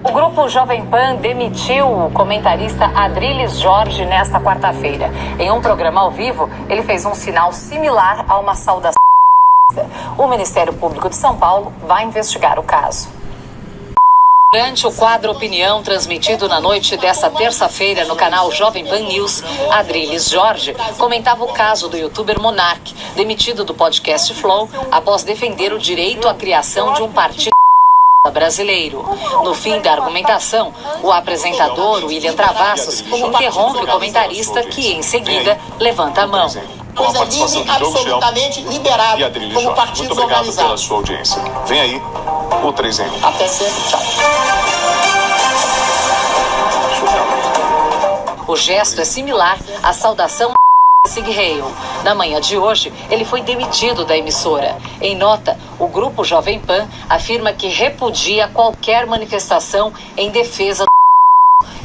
O grupo Jovem Pan demitiu o comentarista Adrilles Jorge nesta quarta-feira. Em um programa ao vivo, ele fez um sinal similar a uma saudação. O Ministério Público de São Paulo vai investigar o caso. Durante o quadro Opinião, transmitido na noite desta terça-feira no canal Jovem Pan News, Adrilles Jorge comentava o caso do youtuber Monark, demitido do podcast Flow após defender o direito à criação de um partido brasileiro. No fim da argumentação, o apresentador William Travassos interrompe o comentarista que, em seguida, levanta a mão. Coisa livre, absolutamente liberado como partidos organizados. Muito obrigado pela sua audiência. Vem aí o 3 em 1. Até sempre, tchau. O gesto é similar à saudação Sig Heil. Na manhã de hoje, ele foi demitido da emissora. Em nota, o grupo Jovem Pan afirma que repudia qualquer manifestação em defesa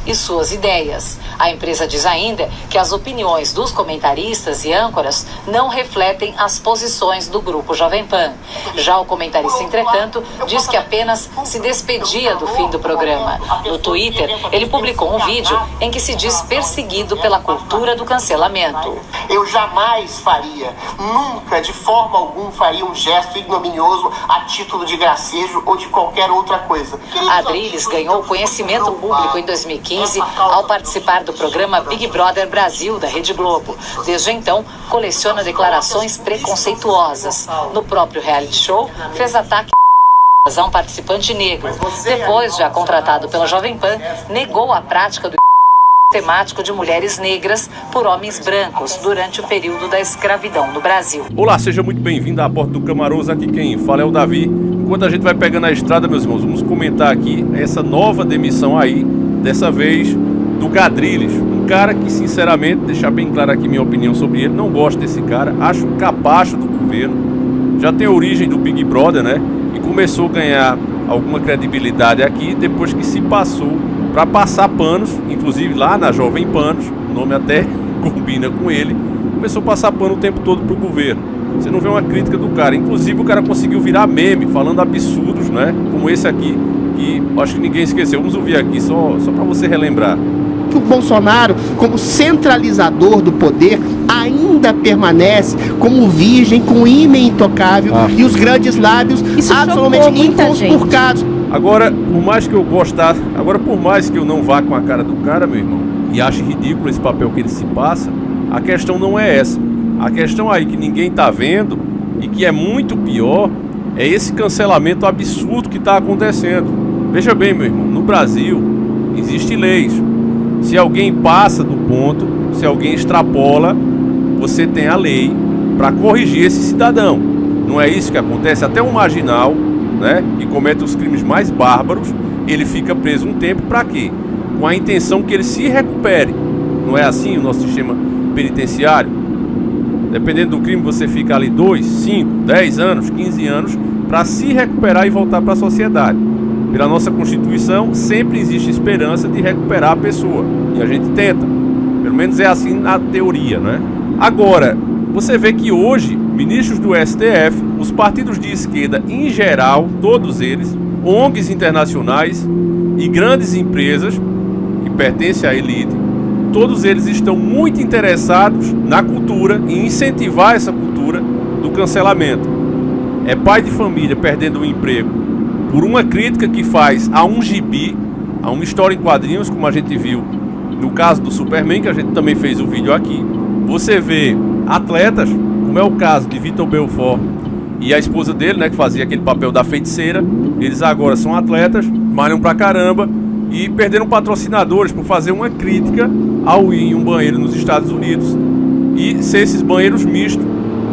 e suas ideias. A empresa diz ainda que as opiniões dos comentaristas e âncoras não refletem as posições do grupo Jovem Pan. Já o comentarista, entretanto, diz que apenas se despedia do fim do programa. No Twitter, ele publicou um vídeo em que se diz perseguido pela cultura do cancelamento. Eu jamais faria, nunca, de forma alguma, faria um gesto ignominioso a título de gracejo ou de qualquer outra coisa. Adrilles ganhou conhecimento público em 2015 ao participar do programa Big Brother Brasil, da Rede Globo. Desde então, coleciona declarações preconceituosas. No próprio reality show, fez ataque a um participante negro. Depois, já contratado pela Jovem Pan, negou a prática do temático de mulheres negras por homens brancos durante o período da escravidão no Brasil. Olá, seja muito bem-vindo à Porta do Camaroso. Aqui quem fala é o Davi. Enquanto a gente vai pegando a estrada, meus irmãos, vamos comentar aqui essa nova demissão aí, dessa vez do Adrilles, um cara que, sinceramente, deixar bem claro aqui minha opinião sobre ele, não gosto desse cara, acho um capacho do governo, já tem a origem do Big Brother, né, e começou a ganhar alguma credibilidade aqui depois que se passou para passar panos, inclusive lá na Jovem Panos, o nome até combina com ele, começou a passar pano o tempo todo pro governo. Você não vê uma crítica do cara, inclusive o cara conseguiu virar meme, falando absurdos, né, como esse aqui, que acho que ninguém esqueceu. Vamos ouvir aqui, só para você relembrar. O Bolsonaro, como centralizador do poder, ainda permanece como virgem, com ímã intocável e os grandes lábios absolutamente inconspurcados. Agora, por mais que eu gostasse, por mais que eu não vá com a cara do cara, meu irmão, e ache ridículo esse papel que ele se passa, a questão não é essa. A questão aí que ninguém tá vendo e que é muito pior é esse cancelamento absurdo que está acontecendo. Veja bem, meu irmão, no Brasil existem leis. Se alguém passa do ponto, se alguém extrapola, você tem a lei para corrigir esse cidadão. Não é isso que acontece? Até um marginal, né, que comete os crimes mais bárbaros, ele fica preso um tempo para quê? Com a intenção que ele se recupere. Não é assim o nosso sistema penitenciário? Dependendo do crime, você fica ali 2, 5, 10 anos, 15 anos para se recuperar e voltar para a sociedade. Pela nossa Constituição, sempre existe esperança de recuperar a pessoa. E a gente tenta. Pelo menos é assim na teoria, né? Agora, você vê que hoje, ministros do STF, os partidos de esquerda em geral, todos eles, ONGs internacionais e grandes empresas que pertencem à elite, todos eles estão muito interessados na cultura e incentivar essa cultura do cancelamento. É pai de família perdendo o emprego por uma crítica que faz a um gibi, a uma história em quadrinhos, como a gente viu no caso do Superman, que a gente também fez o vídeo aqui. Você vê atletas, como é o caso de Vitor Belfort e a esposa dele, né, que fazia aquele papel da feiticeira. Eles agora são atletas, malham pra caramba e perderam patrocinadores por fazer uma crítica ao ir em um banheiro nos Estados Unidos e ser esses banheiros mistos,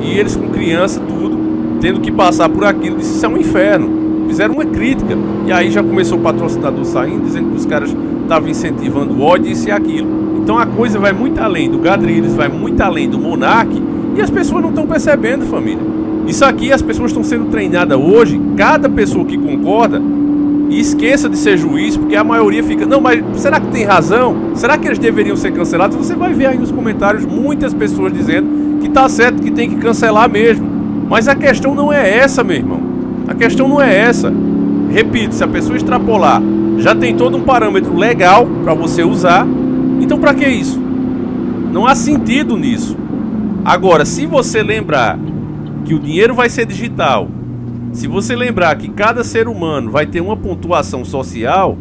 e eles com criança, tudo, tendo que passar por aquilo. Isso é um inferno. Fizeram uma crítica, e aí já começou o patrocinador saindo, dizendo que os caras estavam incentivando o ódio, isso e aquilo. Então a coisa vai muito além do Adrilles, vai muito além do Monark, e as pessoas não estão percebendo, família. Isso aqui, as pessoas estão sendo treinadas hoje, cada pessoa que concorda, e esqueça de ser juiz, porque a maioria fica, não, mas será que tem razão? Será que eles deveriam ser cancelados? Você vai ver aí nos comentários muitas pessoas dizendo que tá certo, que tem que cancelar mesmo. Mas a questão não é essa, meu irmão. A questão não é essa. Repito, se a pessoa extrapolar já tem todo um parâmetro legal para você usar. Então para que isso? Não há sentido nisso. Agora, se você lembrar que o dinheiro vai ser digital, se você lembrar que cada ser humano vai ter uma pontuação social,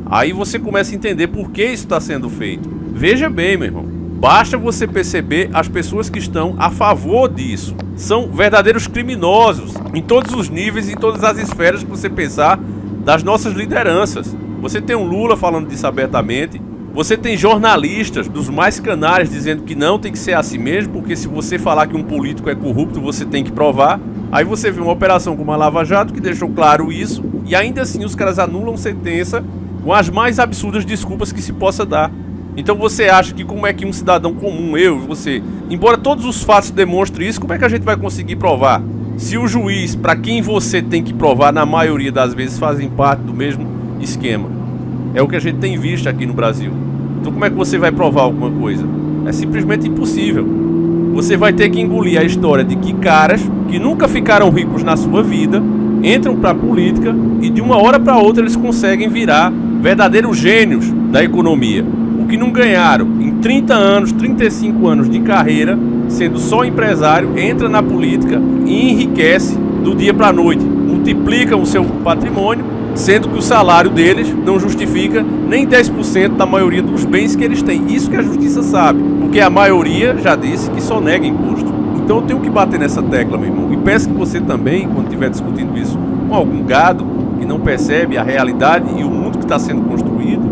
aí você começa a entender por que isso está sendo feito. Veja bem, meu irmão, basta você perceber as pessoas que estão a favor disso. São verdadeiros criminosos em todos os níveis, em todas as esferas que você pensar das nossas lideranças. Você tem um Lula falando disso abertamente. Você tem jornalistas dos mais canalhas dizendo que não, tem que ser assim mesmo, porque se você falar que um político é corrupto, você tem que provar. Aí você vê uma operação como a Lava Jato que deixou claro isso, e ainda assim os caras anulam sentença com as mais absurdas desculpas que se possa dar. Então você acha que como é que um cidadão comum, eu e você, embora todos os fatos demonstrem isso, como é que a gente vai conseguir provar? Se o juiz, para quem você tem que provar, na maioria das vezes fazem parte do mesmo esquema. É o que a gente tem visto aqui no Brasil. Então como é que você vai provar alguma coisa? É simplesmente impossível. Você vai ter que engolir a história de que caras que nunca ficaram ricos na sua vida entram para a política e de uma hora para outra eles conseguem virar verdadeiros gênios da economia. O que não ganharam em 30 anos, 35 anos de carreira, sendo só empresário, entra na política e enriquece do dia para a noite. Multiplicam o seu patrimônio, sendo que o salário deles não justifica nem 10% da maioria dos bens que eles têm. Isso que a justiça sabe, porque a maioria já disse que só nega imposto. Então eu tenho que bater nessa tecla, meu irmão. E peço que você também, quando estiver discutindo isso com algum gado que não percebe a realidade e o mundo que está sendo construído,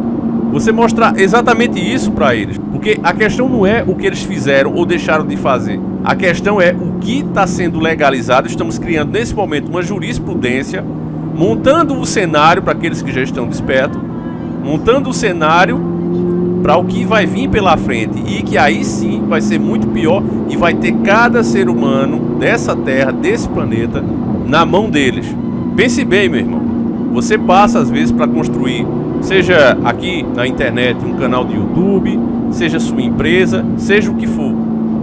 você mostrar exatamente isso para eles. Porque a questão não é o que eles fizeram ou deixaram de fazer. A questão é o que está sendo legalizado. Estamos criando nesse momento uma jurisprudência, montando o cenário para aqueles que já estão despertos, montando o cenário para o que vai vir pela frente e que aí sim vai ser muito pior e vai ter cada ser humano dessa terra, desse planeta, na mão deles. Pense bem, meu irmão, você passa às vezes para construir, seja aqui na internet, um canal de YouTube, seja sua empresa, seja o que for,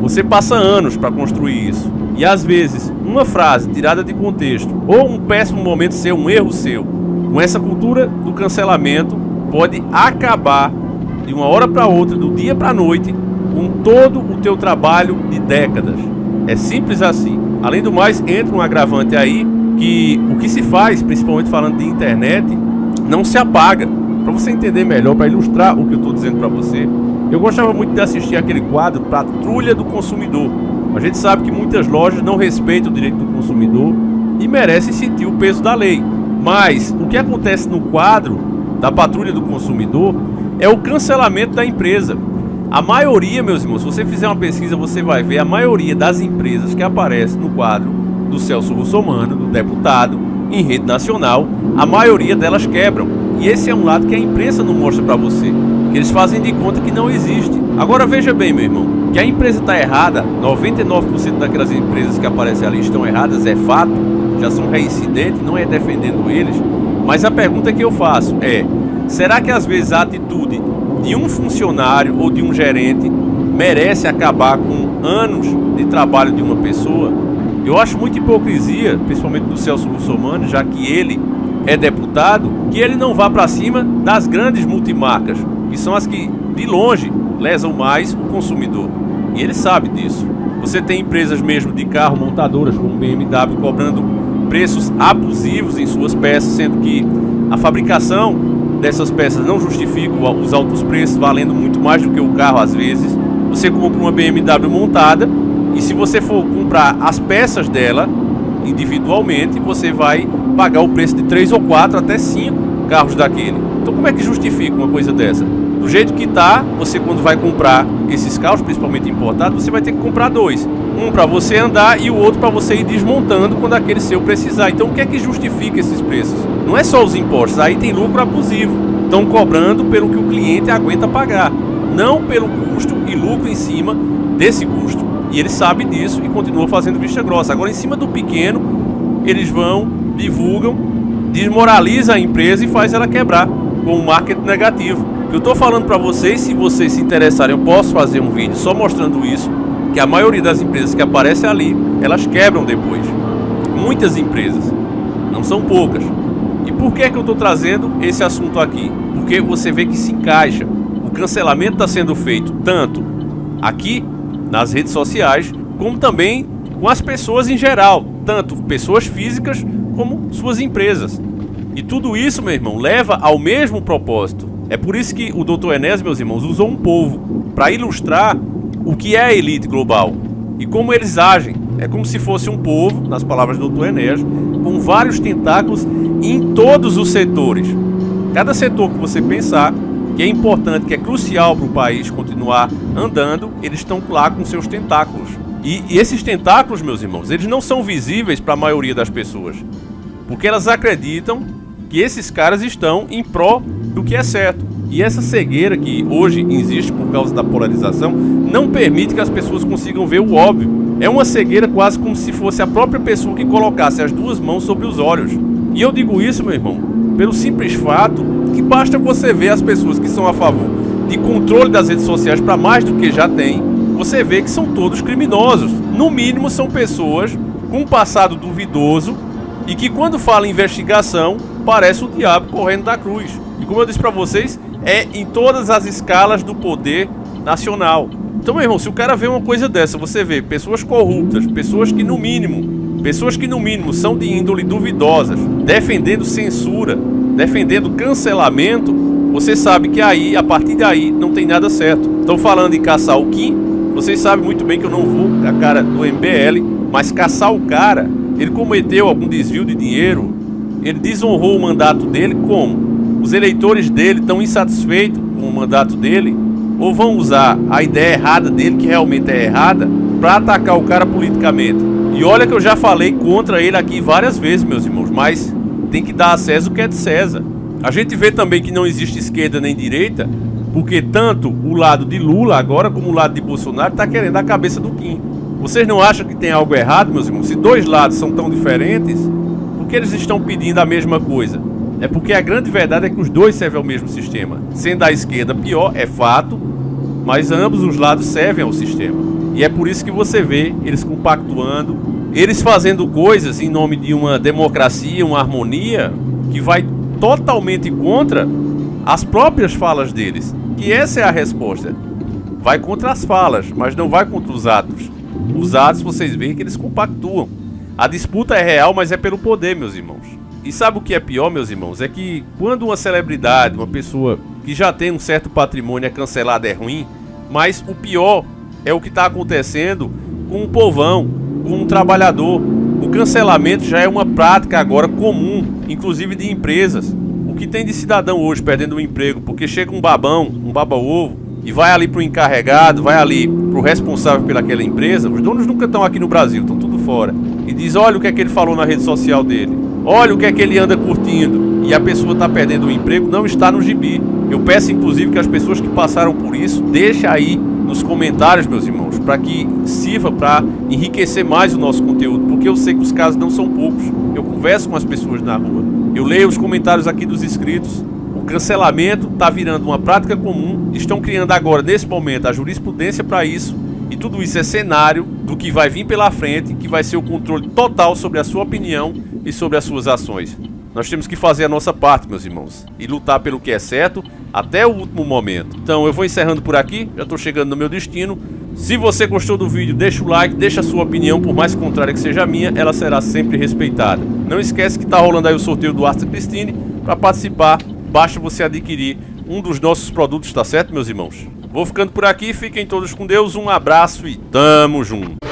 você passa anos para construir isso. E às vezes, uma frase tirada de contexto, ou um péssimo momento seu, um erro seu, com essa cultura do cancelamento, pode acabar de uma hora para outra, do dia para a noite, com todo o teu trabalho de décadas. É simples assim. Além do mais, entra um agravante aí, que o que se faz, principalmente falando de internet, não se apaga. Para você entender melhor, para ilustrar o que eu estou dizendo para você, eu gostava muito de assistir aquele quadro Patrulha do Consumidor. A gente sabe que muitas lojas não respeitam o direito do consumidor e merecem sentir o peso da lei. Mas o que acontece no quadro da Patrulha do Consumidor é o cancelamento da empresa. A maioria, meus irmãos, se você fizer uma pesquisa, você vai ver a maioria das empresas que aparecem no quadro do Celso Russomano, do deputado, em rede nacional, a maioria delas quebram. E esse é um lado que a imprensa não mostra para você, que eles fazem de conta que não existe. Agora veja bem, meu irmão, que a empresa está errada, 99% daquelas empresas que aparecem ali estão erradas, é fato, já são reincidentes, não é defendendo eles, mas a pergunta que eu faço é, será que às vezes a atitude de um funcionário ou de um gerente merece acabar com anos de trabalho de uma pessoa? Eu acho muita hipocrisia, principalmente do Celso Russomano, já que ele é deputado, que ele não vá para cima das grandes multimarcas, que são as que, de longe, lesam mais o consumidor. E ele sabe disso. Você tem empresas mesmo de carro montadoras, como BMW, cobrando preços abusivos em suas peças, sendo que a fabricação dessas peças não justifica os altos preços, valendo muito mais do que o carro às vezes. Você compra uma BMW montada e se você for comprar as peças dela individualmente, você vai pagar o preço de 3 ou 4 até 5 carros daquele. Então como é que justifica uma coisa dessa? Do jeito que tá, você quando vai comprar esses carros, principalmente importados, você vai ter que comprar 2. Um para você andar e o outro para você ir desmontando quando aquele seu precisar. Então o que é que justifica esses preços? Não é só os impostos, aí tem lucro abusivo. Estão cobrando pelo que o cliente aguenta pagar, não pelo custo e lucro em cima desse custo. E ele sabe disso e continua fazendo vista grossa. Agora, em cima do pequeno, eles vão, divulgam, desmoraliza a empresa e faz ela quebrar com um marketing negativo. O que eu estou falando para vocês, se vocês se interessarem, eu posso fazer um vídeo só mostrando isso, que a maioria das empresas que aparecem ali, elas quebram depois. Muitas empresas, não são poucas. E por que eu estou trazendo esse assunto aqui? Porque você vê que se encaixa. O cancelamento está sendo feito tanto aqui nas redes sociais, como também com as pessoas em geral, tanto pessoas físicas como suas empresas. E tudo isso, meu irmão, leva ao mesmo propósito. É por isso que o Dr. Enéas, meus irmãos, usou um povo para ilustrar o que é a elite global e como eles agem. É como se fosse um povo, nas palavras do Dr. Enéas, com vários tentáculos em todos os setores. Cada setor que você pensar que é importante, que é crucial para o país continuar andando, eles estão lá com seus tentáculos. E esses tentáculos, meus irmãos, eles não são visíveis para a maioria das pessoas, porque elas acreditam que esses caras estão em pró do que é certo. E essa cegueira que hoje existe por causa da polarização não permite que as pessoas consigam ver o óbvio. É uma cegueira quase como se fosse a própria pessoa que colocasse as duas mãos sobre os olhos. E eu digo isso, meu irmão, pelo simples fato que basta você ver as pessoas que são a favor de controle das redes sociais para mais do que já tem, você vê que são todos criminosos. No mínimo são pessoas com um passado duvidoso e que quando fala em investigação parece o diabo correndo da cruz. E como eu disse para vocês, é em todas as escalas do poder nacional. Então, meu irmão, se o cara vê uma coisa dessa, você vê pessoas corruptas, pessoas que no mínimo são de índole duvidosas, defendendo censura, defendendo cancelamento, você sabe que aí, a partir daí, não tem nada certo. Estão falando em caçar o Kim, vocês sabem muito bem que eu não vou com a cara do MBL, mas caçar o cara, ele cometeu algum desvio de dinheiro, ele desonrou o mandato dele, como? Os eleitores dele estão insatisfeitos com o mandato dele, ou vão usar a ideia errada dele, que realmente é errada, para atacar o cara politicamente. E olha que eu já falei contra ele aqui várias vezes, meus irmãos, mas tem que dar a César o que é de César. A gente vê também que não existe esquerda nem direita, porque tanto o lado de Lula agora como o lado de Bolsonaro está querendo a cabeça do Kim. Vocês não acham que tem algo errado, meus irmãos? Se dois lados são tão diferentes, por que eles estão pedindo a mesma coisa? É porque a grande verdade é que os dois servem ao mesmo sistema. Sendo a esquerda pior, é fato, mas ambos os lados servem ao sistema. E é por isso que você vê eles compactuando, eles fazendo coisas em nome de uma democracia, uma harmonia, que vai totalmente contra as próprias falas deles. E essa é a resposta. Vai contra as falas, mas não vai contra os atos. Os atos, vocês veem que eles compactuam. A disputa é real, mas é pelo poder, meus irmãos. E sabe o que é pior, meus irmãos? É que quando uma celebridade, uma pessoa que já tem um certo patrimônio é cancelada, é ruim, mas o pior é o que está acontecendo com o povão, com o trabalhador. O cancelamento já é uma prática agora comum, inclusive de empresas. O que tem de cidadão hoje perdendo o emprego porque chega um babão, um baba-ovo, e vai ali para o encarregado, vai ali para o responsável pelaquela empresa. Os donos nunca estão aqui no Brasil, estão tudo fora. E diz, olha o que é que ele falou na rede social dele. Olha o que é que ele anda curtindo. E a pessoa está perdendo o emprego, não está no gibi. Eu peço inclusive que as pessoas que passaram por isso, deixem aí nos comentários, meus irmãos, para que sirva para enriquecer mais o nosso conteúdo, porque eu sei que os casos não são poucos. Eu converso com as pessoas na rua, eu leio os comentários aqui dos inscritos. O cancelamento está virando uma prática comum, estão criando agora, nesse momento, a jurisprudência para isso, e tudo isso é cenário do que vai vir pela frente, que vai ser o controle total sobre a sua opinião e sobre as suas ações. Nós temos que fazer a nossa parte, meus irmãos, e lutar pelo que é certo até o último momento. Então eu vou encerrando por aqui, já estou chegando no meu destino. Se você gostou do vídeo, deixa o like, deixa a sua opinião, por mais contrária que seja a minha, ela será sempre respeitada. Não esquece que está rolando aí o sorteio do Arte Christine. Para participar, basta você adquirir um dos nossos produtos, tá certo, meus irmãos? Vou ficando por aqui, fiquem todos com Deus, um abraço e tamo junto!